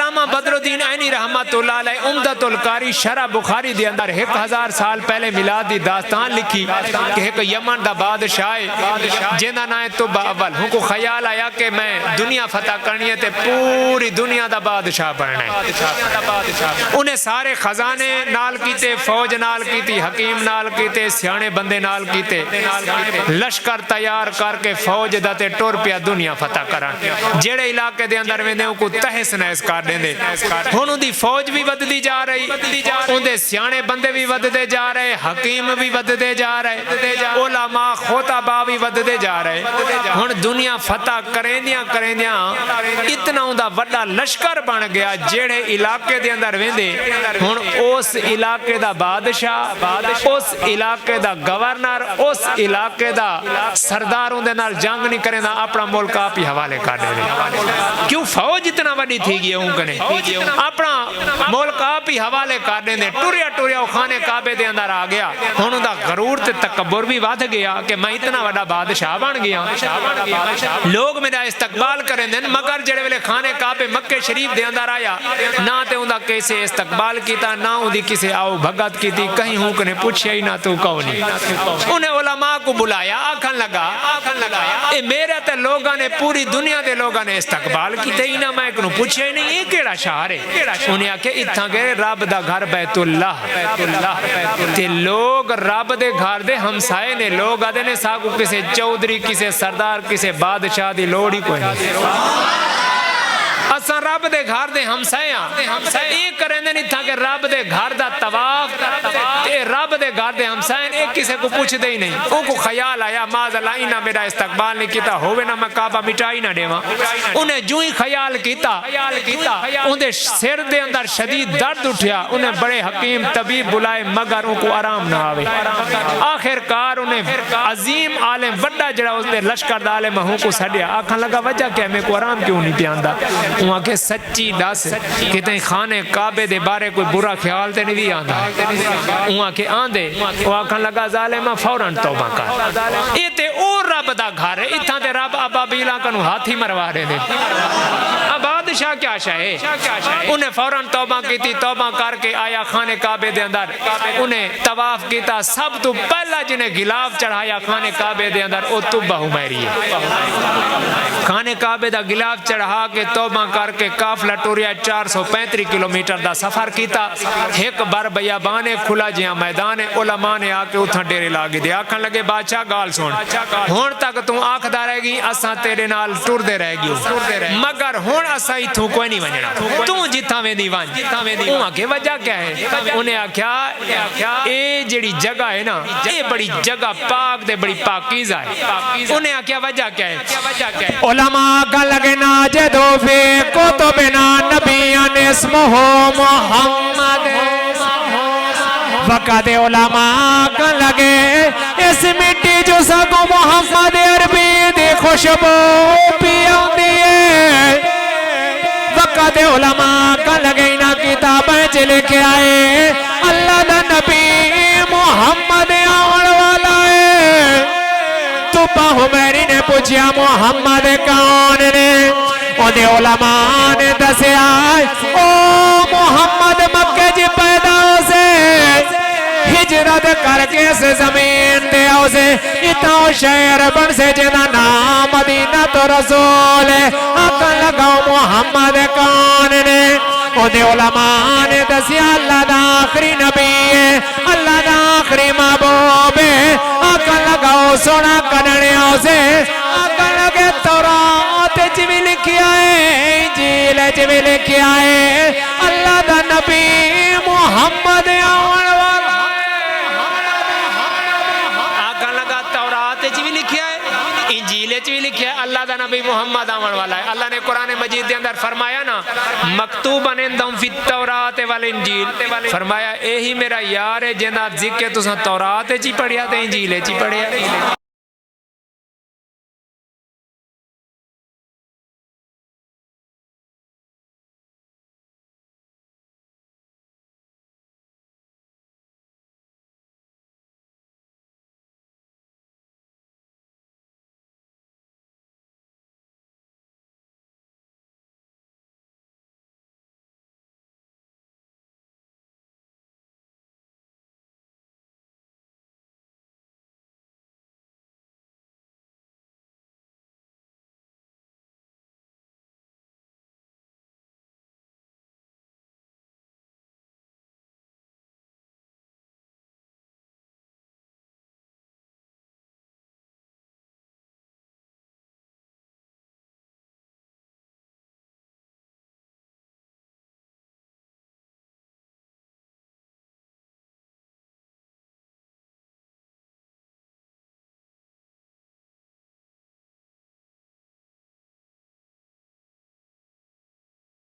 علامہ بدر الدین عینی رحمۃ اللہ علیہ عمدۃ القاری شرح بخاری دے اندر 1000 سال پہلے میلاد دی داستان لکھی کہ ایک یمن دا بادشاہ ہے جنہاں نام توبہ اول ہوں کو خیال آیا کہ میں دنیا فتح کرنی ہے تے پوری دنیا دا بادشاہ بننا ہے. انہیں سارے خزانے نال کیتے، فوج نال کیتی، حکیم نال کیتے، سیانے بندے نال کیتے، لشکر تیار کر کے فوج دا تے ٹور پیا دنیا فتح کرن. جڑے علاقے دے اندر ویندے کو تہس نہس کر دیندے. ہن دی فوج بھی وددی جا رہی، اندے سیانے بندے بھی وددے جا رہے، حکیم بھی وددے جا رہے، علماء خطباء بھی وددے جا رہے. ہن دنیا فتح کریندیاں اتنا اوندا وڈا لشکر بن گیا جڑے علاقے دے اندر ویندے ہن اس علاقے دا بادشاہ، اس علاقے دا گورنر، اس علاقے دا سرداروں دے نال جنگ نہیں کریندا، اپنا ملک آپ ہی حوالے کر دے. کیوں فوج اتنا وڈی تھی گئی ہوں کنے اپنا ملک آپ ہی حوالے کر دے. ٹوریا خانے کعبے دے اندر آ گیا. ہن دا غرور تے تکبر بھی ود گیا کہ میں اتنا وڈا بادشاہ بن گیا. لوگ میرا استقبال کریں دن، مگر جڑے ویلے خانے کعبے مکے شریف دے اندر آیا نہ تے اوندا کیسے استقبال کیتا، نہ اودی کسے آؤ بھگت کیتی، کہیں ہوں کنے پوچھیا ہی نہ تو کونی. انہیں علماء کو بلایا، آکھن لگا اے میرے تے لوگاں نے پوری دنیا دے لوگاں نے استقبال کیتے ہی نہ میں کنوں پوچھیا ہی نہیں، یہ کیڑا شہر ہے؟ انہیں آکھے اتھاں گئے رب دا گھر بیت اللہ تے لوگ رب دے گھر دے ہمسائے نے. لوگ آدھے نے ساکو کسے چودھری، کسے سردار، کسے بادشاہ دی لوڑ ہی کوئی نہیں. اساں رب دے گھر دے ہمسائے ہاں، یہ کریں دے نہیں تھا کہ رب دے گھر دا طواف تے رب دے گھر دے ہمسائے ایک کسے کو پوچھ دے ہی نہیں. ان کو خیال آیا معاذ اللہ نہ میرا استقبال نہیں کیتا ہوئے نہ میں کعبہ مٹائی نہ دیواں. انہیں جو ہی خیال کیتا انہیں سر دے اندر شدید درد اٹھیا. انہیں بڑے حکیم طبیب بلائے مگر ان کو آرام نہ آوے. آخر کار انہیں عظیم عالم وڈا جڑا اس نے لشکر دا عالم ہوں کو سڑیا. آکھن لگا وجہ کیا میں کو آرام کیوں نہیں پیاندہ؟ وہاں کے سچی دس کہ تہیں خانے کعبے دے بارے کوئی برا خیال تے نہیں بھی آندہ. وہاں کے آندے وہ آکھن لگا ظالمہ فوراں توبہ کر، یہ تے اور رب دا گھر ہے، اتھاں تے رب ابابیلا کنو ہاتھی مروا رہے دے. اب بادشاہ کیا شاہے؟ انہیں فوراں توبہ کیتی. توبہ کر کے آیا خانے کعبے دے اندر، انہیں طواف کیتا. سب تو پہلا جنہیں غلاف چڑھایا خانے کعبے دے اندر او توبہ حمیری ہے. خانے کعبے دا غلاف چڑھا کے توبہ کر کے قافلہ ٹوریا 435 کلومیٹر دا سفر کیتا. ایک بار بیابانے کھلا جیاں میدان علماء نے آ کے اتھاں ڈیرے لاگے دے. آکھن لگے بادشاہ گال سن، ہون تک تو آنکھدا رہ گی اساں تیرے نال ٹر دے رہ گی، مگر ہون اساں ایتھوں کوئی نہیں ونجنا، تو جتھاں ویندی ونج. اوہاں کے وجہ کیا ہے؟ انہیں آکھیا اے جڑی جگہ ہے نا اے بڑی جگہ پاک دے بڑی پاکیزہ ہے. انہیں آکھیا وجہ کیا ہے؟ علماء کا لگے ناجدو فی کتبنا نبیان اسمہ محمد. وقت علماء کا لگے اس مٹی جو سگو محمد عربی دی خوشبو پیان دیئے. وقت علماء کا لگے نا کتابیں چلے کے آئے اللہ دا نبی محمد آن والا ہے. تو پاہو میری نے پوچھیا محمد کون نے؟ انہیں علماء نے دسے آئے او محمد مکہ جی پیدا سے ہجرت کر کے اس زمین دے آؤ سے اتاؤ شہر بن سے جنا نام مدینہ تو رسول ہے. آکھن لگاؤ محمد کون نے؟ انہیں علماء نے دسیا اللہ دا آخری نبی ہے، اللہ دا آخری محبوب ہے. آکھن لگاؤ سونا کننے آؤ سے آکھن لگے تورات چی بھی لکھیا ہے، انجیل چی بھی لکھیا ہے اللہ دا نبی محمد آن والا. آکھن لگا تورات چی بھی لکھیا ہے، انجیل چی بھی لکھیا ہے اللہ دا نبی محمد آن والا ہے. اللہ نے قرآن مجید دے اندر فرمایا نا مکتوباً عندہم فی التوراۃ والانجیل، فرمایا اے ہی میرا یار ہے جنہ ذکر تساں تورات چی پڑھیا تے انجیل چی پڑھیا.